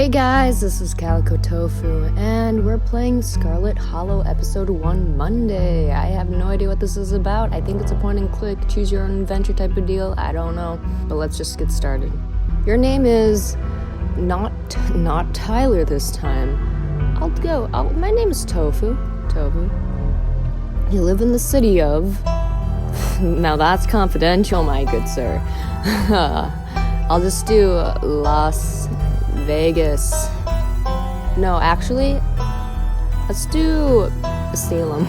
Hey guys, this is Calico Tofu, and we're playing Scarlet Hollow Episode 1 Monday. I have no idea what this is about. I think it's a point and click, choose your own adventure type of deal. I don't know, but let's just get started. Your name is not Tyler this time. My name is Tofu. You live in the city of... Now that's confidential, my good sir. I'll just do Las Vegas. No, actually, let's do Salem.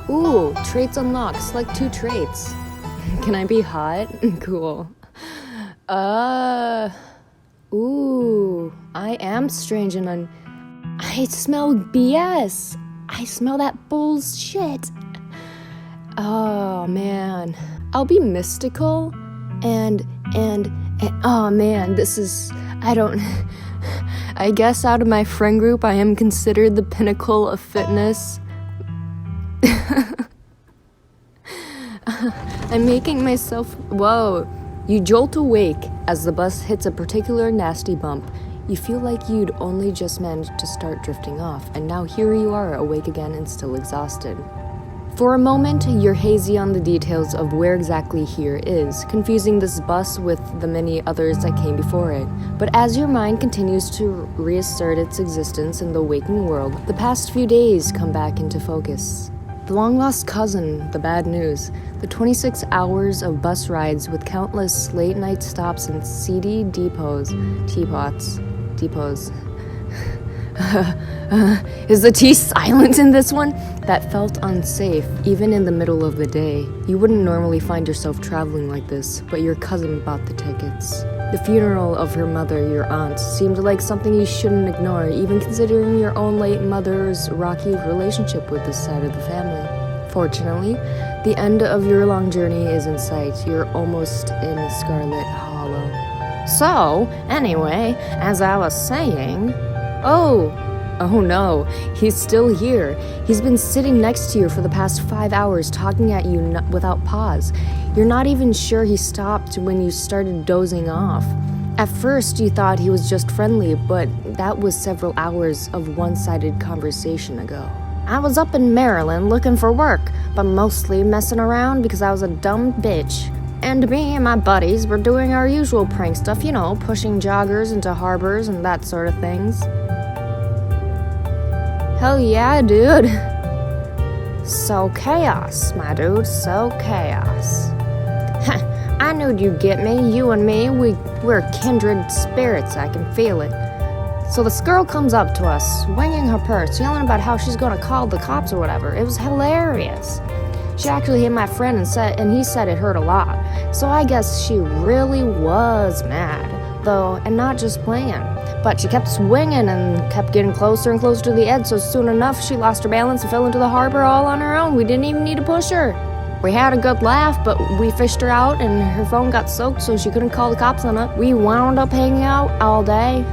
Ooh, traits unlocked. Select 2 traits. Can I be hot? Cool. Ooh, I am strange and I smell BS. I smell that bullshit. Oh, man. I'll be mystical and oh, man, this is... I guess out of my friend group, I am considered the pinnacle of fitness. I'm making myself... Whoa. You jolt awake as the bus hits a particular nasty bump. You feel like you'd only just managed to start drifting off, and now here you are, awake again and still exhausted. For a moment, you're hazy on the details of where exactly here is, confusing this bus with the many others that came before it. But as your mind continues to reassert its existence in the waking world, the past few days come back into focus. The long-lost cousin, the bad news, the 26 hours of bus rides with countless late-night stops and seedy depots. Is the T silent in this one? That felt unsafe, even in the middle of the day. You wouldn't normally find yourself traveling like this, but your cousin bought the tickets. The funeral of her mother, your aunt, seemed like something you shouldn't ignore, even considering your own late mother's rocky relationship with this side of the family. Fortunately, the end of your long journey is in sight. You're almost in Scarlet Hollow. So, anyway, as I was saying... Oh no, he's still here. He's been sitting next to you for the past 5 hours, talking at you without pause. You're not even sure he stopped when you started dozing off. At first, you thought he was just friendly, but that was several hours of one-sided conversation ago. I was up in Maryland looking for work, but mostly messing around because I was a dumb bitch. And me and my buddies were doing our usual prank stuff, pushing joggers into harbors and that sort of things. Hell yeah, dude. So chaos, my dude, so chaos. I knew you'd get me, you and me, we're kindred spirits, I can feel it. So this girl comes up to us, swinging her purse, yelling about how she's gonna call the cops or whatever. It was hilarious. She actually hit my friend and he said it hurt a lot. So I guess she really was mad, though, and not just playing. But she kept swinging and kept getting closer and closer to the edge, so soon enough she lost her balance and fell into the harbor all on her own. We didn't even need to push her. We had a good laugh, but we fished her out and her phone got soaked so she couldn't call the cops on it. We wound up hanging out all day.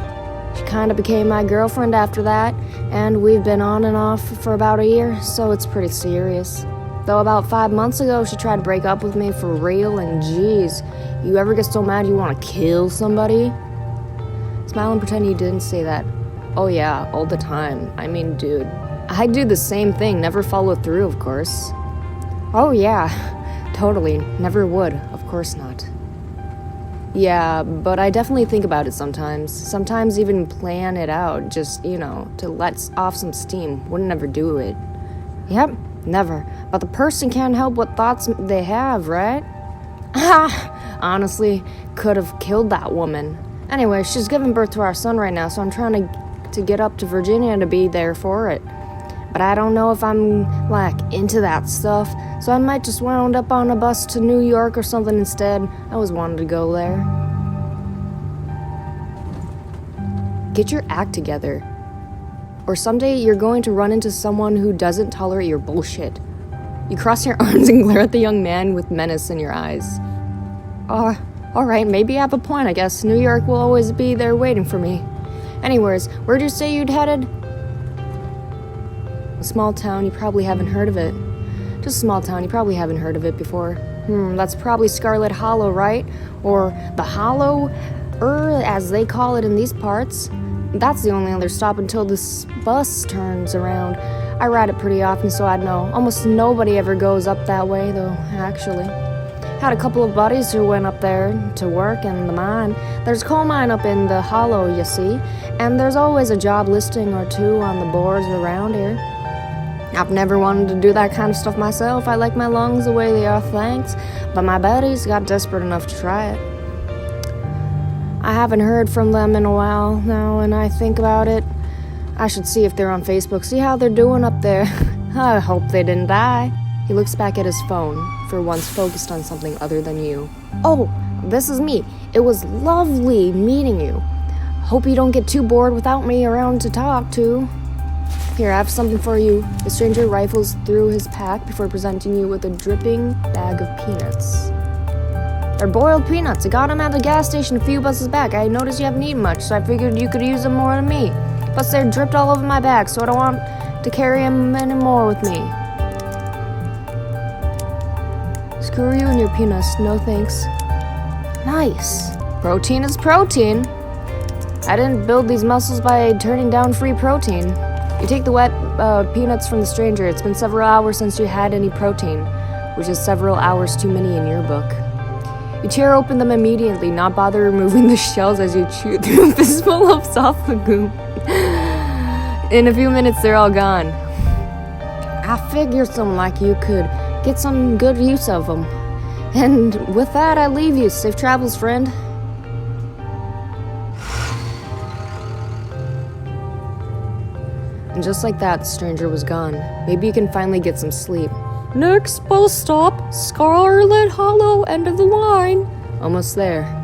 She kind of became my girlfriend after that, and we've been on and off for about a year, so it's pretty serious. Though about 5 months ago, she tried to break up with me for real, and geez, you ever get so mad you want to kill somebody? Smile and pretend you didn't say that. Oh yeah, all the time. I mean, dude. I do the same thing, never follow through, of course. Oh yeah, totally. Never would, of course not. Yeah, but I definitely think about it sometimes. Sometimes even plan it out, just, to let off some steam. Wouldn't ever do it. Yep, never. But the person can't help what thoughts they have, right? Honestly, could have killed that woman. Anyway, she's giving birth to our son right now, so I'm trying to get up to Virginia to be there for it. But I don't know if I'm, into that stuff, so I might just wound up on a bus to New York or something instead. I always wanted to go there. Get your act together. Or someday you're going to run into someone who doesn't tolerate your bullshit. You cross your arms and glare at the young man with menace in your eyes. Alright, maybe I have a point, I guess. New York will always be there waiting for me. Anyways, where'd you say you'd headed? A small town, you probably haven't heard of it. Just a small town, you probably haven't heard of it before. That's probably Scarlet Hollow, right? Or the Hollow as they call it in these parts. That's the only other stop until this bus turns around. I ride it pretty often, so I'd know. Almost nobody ever goes up that way, though, actually. Had a couple of buddies who went up there to work in the mine. There's a coal mine up in the hollow, you see, and there's always a job listing or two on the boards around here. I've never wanted to do that kind of stuff myself. I like my lungs the way they are, thanks, but my buddies got desperate enough to try it. I haven't heard from them in a while now, and I think about it. I should see if they're on Facebook, see how they're doing up there. I hope they didn't die. He looks back at his phone, for once focused on something other than you. Oh, this is me. It was lovely meeting you. Hope you don't get too bored without me around to talk to. Here, I have something for you. The stranger rifles through his pack before presenting you with a dripping bag of peanuts. They're boiled peanuts. I got them at the gas station a few buses back. I noticed you haven't eaten much, so I figured you could use them more than me. Plus, they're dripped all over my bag, so I don't want to carry them anymore with me. Screw you and your peanuts, no thanks. Nice. Protein is protein. I didn't build these muscles by turning down free protein. You take the wet peanuts from the stranger. It's been several hours since you had any protein, which is several hours too many in your book. You tear open them immediately, not bother removing the shells as you chew through a fistful of soft legume. In a few minutes, they're all gone. I figured someone like you could get some good use of them. And with that, I leave you. Safe travels, friend. And just like that, the stranger was gone. Maybe you can finally get some sleep. Next bus stop, Scarlet Hollow, end of the line. Almost there.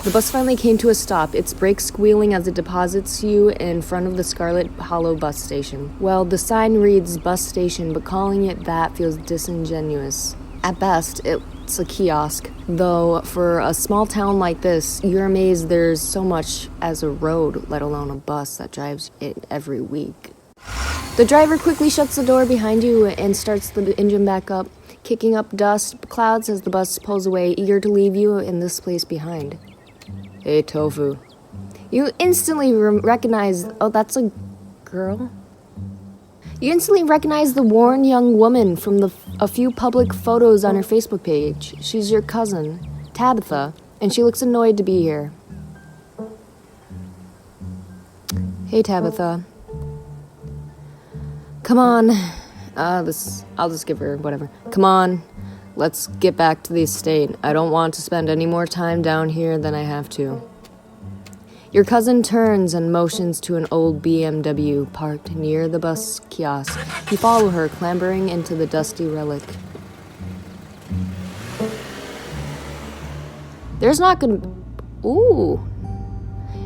The bus finally came to a stop, its brakes squealing as it deposits you in front of the Scarlet Hollow bus station. Well, the sign reads bus station, but calling it that feels disingenuous. At best, it's a kiosk, though for a small town like this, you're amazed there's so much as a road, let alone a bus that drives it every week. The driver quickly shuts the door behind you and starts the engine back up, kicking up dust clouds as the bus pulls away, eager to leave you in this place behind. Hey, Tofu. You instantly recognize... Oh, that's a girl? You instantly recognize the worn young woman from a few public photos on her Facebook page. She's your cousin, Tabitha, and she looks annoyed to be here. Hey, Tabitha. Come on. I'll just give her whatever. Come on. Let's get back to the estate. I don't want to spend any more time down here than I have to. Your cousin turns and motions to an old BMW parked near the bus kiosk. You follow her, clambering into the dusty relic. There's not gonna... Ooh.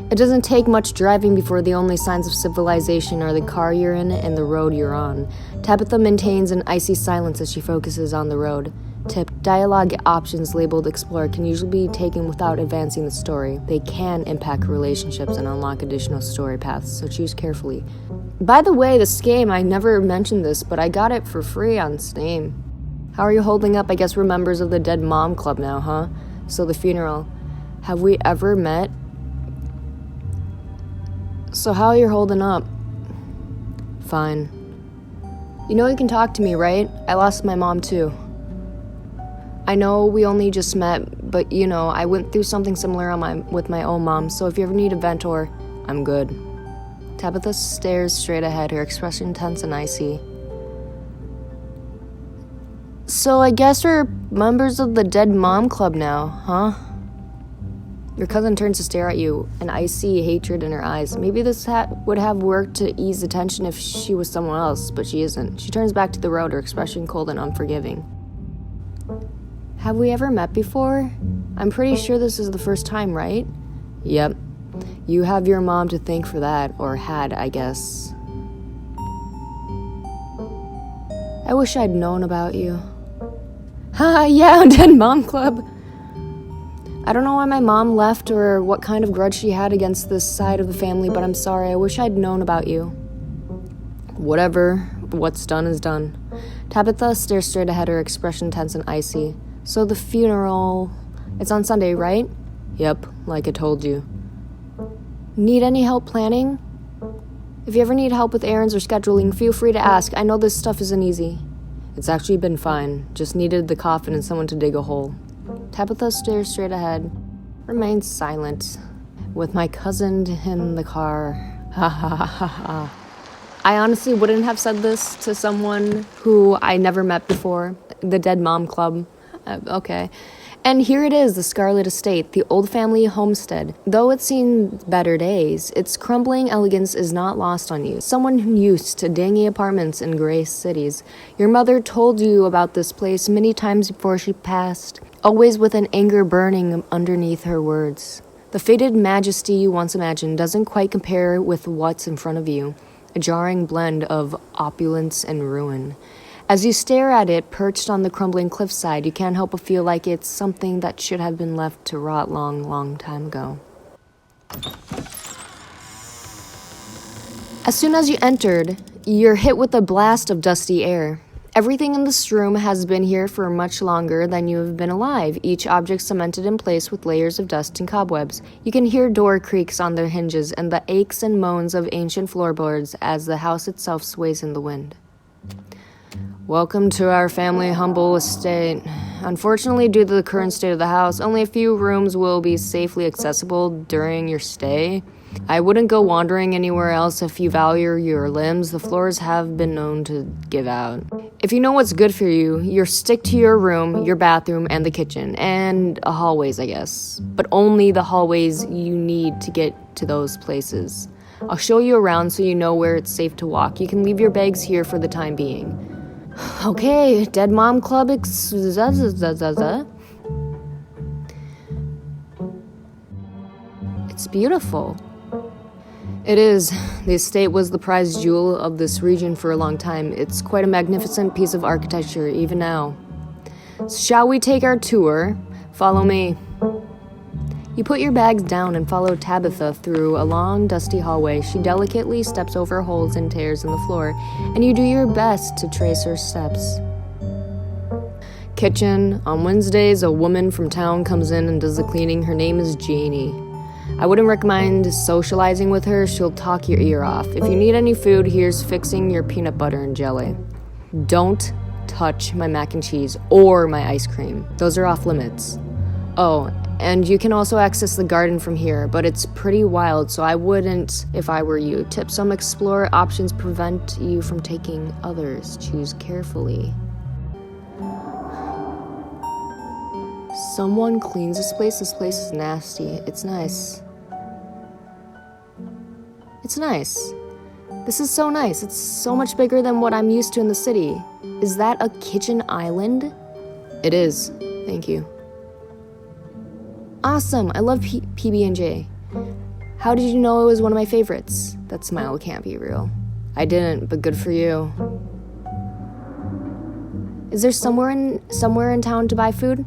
It doesn't take much driving before the only signs of civilization are the car you're in and the road you're on. Tabitha maintains an icy silence as she focuses on the road. Tip: dialogue options labeled Explore can usually be taken without advancing the story. They can impact relationships and unlock additional story paths, so choose carefully. By the way, this game, I never mentioned this, but I got it for free on Steam. How are you holding up? I guess we're members of the Dead Mom Club now, huh? So the funeral. Have we ever met? So how are you holding up? Fine. You know you can talk to me, right? I lost my mom too. I know we only just met, but you know, I went through something similar with my own mom, so if you ever need a vent or... I'm good. Tabitha stares straight ahead, her expression tense and icy. So I guess we're members of the Dead Mom Club now, huh? Your cousin turns to stare at you, an icy hatred in her eyes. Maybe this would have worked to ease the tension if she was someone else, but she isn't. She turns back to the road, her expression cold and unforgiving. Have we ever met before? I'm pretty sure this is the first time, right? Yep. You have your mom to thank for that, or had, I guess. I wish I'd known about you. Haha, yeah, Dead Mom Club. I don't know why my mom left or what kind of grudge she had against this side of the family, but I'm sorry. I wish I'd known about you. Whatever. What's done is done. Tabitha stares straight ahead, her expression tense and icy. So the funeral, it's on Sunday, right? Yep, like I told you. Need any help planning? If you ever need help with errands or scheduling, feel free to ask. I know this stuff isn't easy. It's actually been fine. Just needed the coffin and someone to dig a hole. Tabitha stares straight ahead, remains silent, with my cousin in the car. Ha ha ha ha ha. I honestly wouldn't have said this to someone who I never met before. The Dead Mom Club. Okay. And here it is, the Scarlet estate, the old family homestead. Though it's seen better days, its crumbling elegance is not lost on you. Someone used to dingy apartments in gray cities. Your mother told you about this place many times before she passed, always with an anger burning underneath her words. The faded majesty you once imagined doesn't quite compare with what's in front of you, a jarring blend of opulence and ruin. As you stare at it, perched on the crumbling cliffside, you can't help but feel like it's something that should have been left to rot long, long time ago. As soon as you entered, you're hit with a blast of dusty air. Everything in this room has been here for much longer than you have been alive, each object cemented in place with layers of dust and cobwebs. You can hear door creaks on their hinges and the aches and moans of ancient floorboards as the house itself sways in the wind. Welcome to our family humble estate. Unfortunately, due to the current state of the house, only a few rooms will be safely accessible during your stay. I wouldn't go wandering anywhere else if you value your limbs. The floors have been known to give out. If you know what's good for you, you'll stick to your room, your bathroom, and the kitchen, and hallways, I guess. But only the hallways you need to get to those places. I'll show you around so you know where it's safe to walk. You can leave your bags here for the time being. Okay, Dead Mom Club It's beautiful. It is. The estate was the prized jewel of this region for a long time. It's quite a magnificent piece of architecture, even now. Shall we take our tour? Follow me. You put your bags down and follow Tabitha through a long, dusty hallway. She delicately steps over holes and tears in the floor, and you do your best to trace her steps. Kitchen. On Wednesdays, a woman from town comes in and does the cleaning. Her name is Janie. I wouldn't recommend socializing with her. She'll talk your ear off. If you need any food, here's fixing your peanut butter and jelly. Don't touch my mac and cheese or my ice cream. Those are off limits. Oh, and you can also access the garden from here, but it's pretty wild, so I wouldn't, if I were you. Tip some explorer options prevent you from taking others. Choose carefully. Someone cleans this place. This place is nasty. It's nice. It's nice. This is so nice. It's so much bigger than what I'm used to in the city. Is that a kitchen island? It is. Thank you. Awesome. I love PB&J. How did you know it was one of my favorites? That smile can't be real. I didn't, but good for you. Is there somewhere in town to buy food?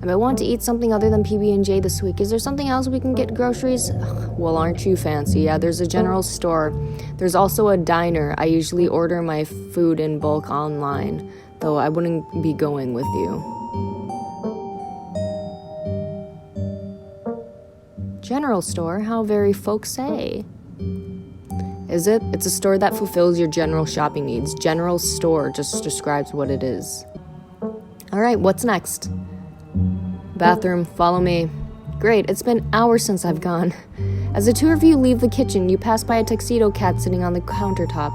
I might want to eat something other than PB&J this week. Is there something else we can get groceries? Well, aren't you fancy? Yeah, there's a general store. There's also a diner. I usually order my food in bulk online, though I wouldn't be going with you. General store? How very folks say. Is it? It's a store that fulfills your general shopping needs. General store just describes what it is. Alright, what's next? Bathroom, follow me. Great, it's been hours since I've gone. As the two of you leave the kitchen, you pass by a tuxedo cat sitting on the countertop.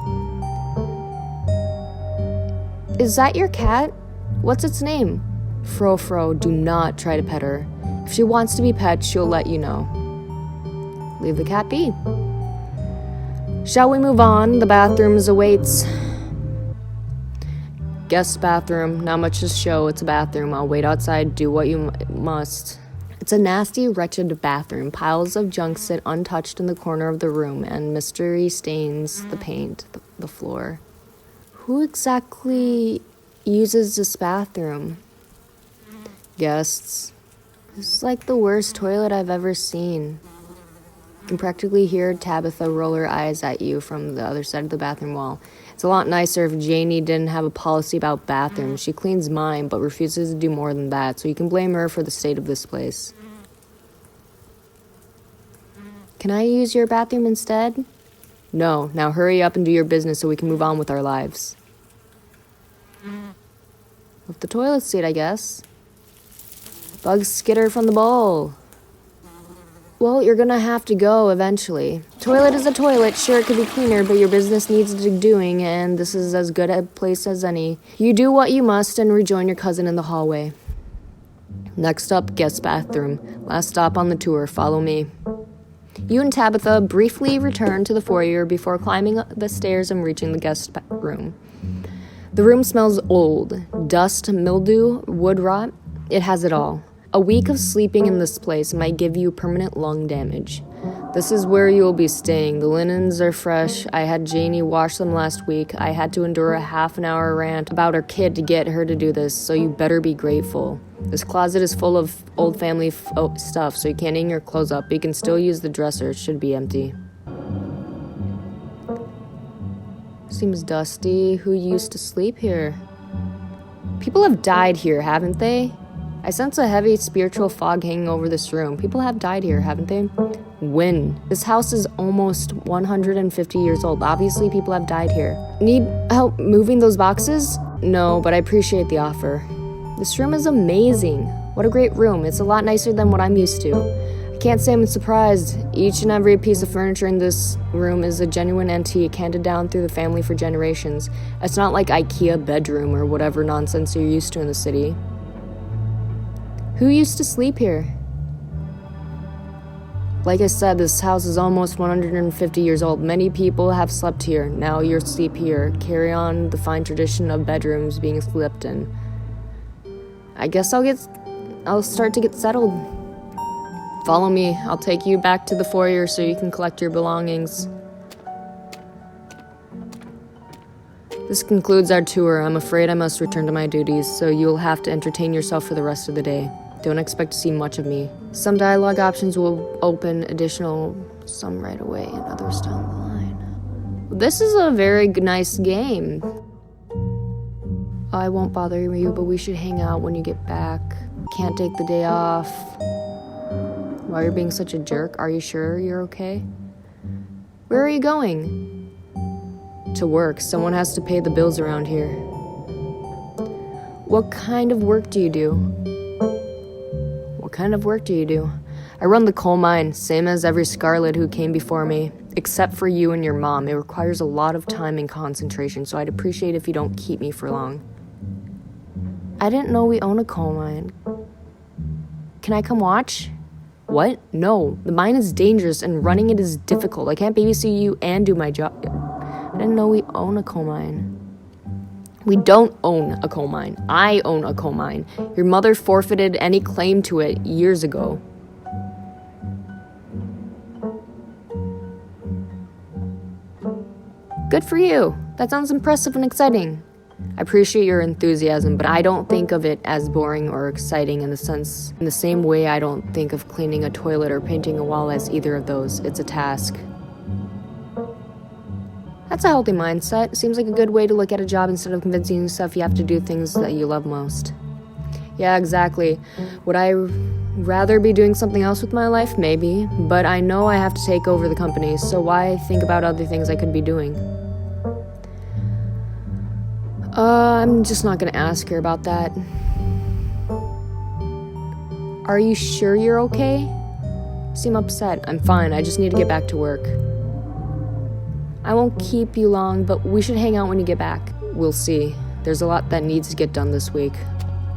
Is that your cat? What's its name? Fro, do not try to pet her. If she wants to be pet, she'll let you know. Leave the cat be. Shall we move on? The bathrooms awaits. Guest bathroom. Not much to show. It's a bathroom. I'll wait outside. Do what you must. It's a nasty, wretched bathroom. Piles of junk sit untouched in the corner of the room, and mystery stains the paint, the floor. Who exactly uses this bathroom? Guests. It's like the worst toilet I've ever seen. You can practically hear Tabitha roll her eyes at you from the other side of the bathroom wall. It's a lot nicer if Janie didn't have a policy about bathrooms. She cleans mine, but refuses to do more than that, so you can blame her for the state of this place. Can I use your bathroom instead? No, now hurry up and do your business so we can move on with our lives. With the toilet seat, I guess. Bugs skitter from the bowl. Well, you're gonna have to go eventually. Toilet is a toilet. Sure, it could be cleaner, but your business needs doing, and this is as good a place as any. You do what you must and rejoin your cousin in the hallway. Next up, guest bathroom. Last stop on the tour. Follow me. You and Tabitha briefly return to the foyer before climbing the stairs and reaching the guest room. The room smells old. Dust, mildew, wood rot. It has it all. A week of sleeping in this place might give you permanent lung damage. This is where you will be staying. The linens are fresh. I had Janie wash them last week. I had to endure a half-an-hour rant about her kid to get her to do this, so you better be grateful. This closet is full of old family stuff, so you can't hang your clothes up, but you can still use the dresser. It should be empty. Seems dusty. Who used to sleep here? People have died here, haven't they? I sense a heavy spiritual fog hanging over this room. People have died here, haven't they? When? This house is almost 150 years old. Obviously, people have died here. Need help moving those boxes? No, but I appreciate the offer. This room is amazing. What a great room. It's a lot nicer than what I'm used to. I can't say I'm surprised. Each and every piece of furniture in this room is a genuine antique handed down through the family for generations. It's not like IKEA bedroom or whatever nonsense you're used to in the city. Who used to sleep here? Like I said, this house is almost 150 years old. Many people have slept here. Now you'll sleep here. Carry on the fine tradition of bedrooms being slept in. I guess I'll start to get settled. Follow me. I'll take you back to the foyer so you can collect your belongings. This concludes our tour. I'm afraid I must return to my duties, so you'll have to entertain yourself for the rest of the day. Don't expect to see much of me. Some dialogue options will open additional, some right away, and others down the line. This is a very nice game. I won't bother you, but we should hang out when you get back. Can't take the day off. Why you're being such a jerk? Are you sure you're okay? Where are you going? To work. Someone has to pay the bills around here. What kind of work do you do? What kind of work do you do? I run the coal mine, same as every Scarlet who came before me. Except for you and your mom. It requires a lot of time and concentration, so I'd appreciate if you don't keep me for long. I didn't know we own a coal mine. Can I come watch? What? No. The mine is dangerous and running it is difficult. I can't babysit you and do my job. I didn't know we own a coal mine. We don't own a coal mine. I own a coal mine. Your mother forfeited any claim to it years ago. Good for you. That sounds impressive and exciting. I appreciate your enthusiasm, but I don't think of it as boring or exciting in the same way I don't think of cleaning a toilet or painting a wall as either of those. It's a task. That's a healthy mindset. Seems like a good way to look at a job instead of convincing yourself you have to do things that you love most. Yeah, exactly. Would I rather be doing something else with my life? Maybe. But I know I have to take over the company, so why think about other things I could be doing? I'm just not gonna ask her about that. Are you sure you're okay? You seem upset. I'm fine. I just need to get back to work. I won't keep you long, but we should hang out when you get back. We'll see. There's a lot that needs to get done this week.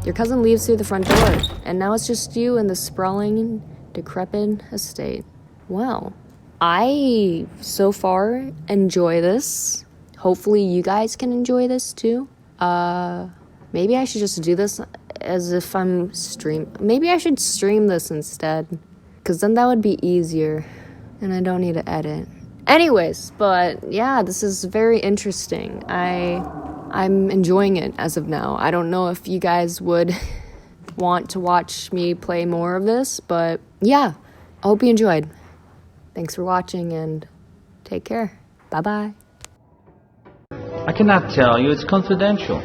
Your cousin leaves through the front door, and now it's just you and the sprawling, decrepit estate. Well, I, so far, enjoy this. Hopefully you guys can enjoy this too. Maybe I should just do this as if I'm Maybe I should stream this instead, because then that would be easier, and I don't need to edit. Anyways, but yeah, this is very interesting. I'm enjoying it as of now. I don't know if you guys would want to watch me play more of this, but yeah, I hope you enjoyed. Thanks for watching and take care. Bye-bye. I cannot tell you, it's confidential.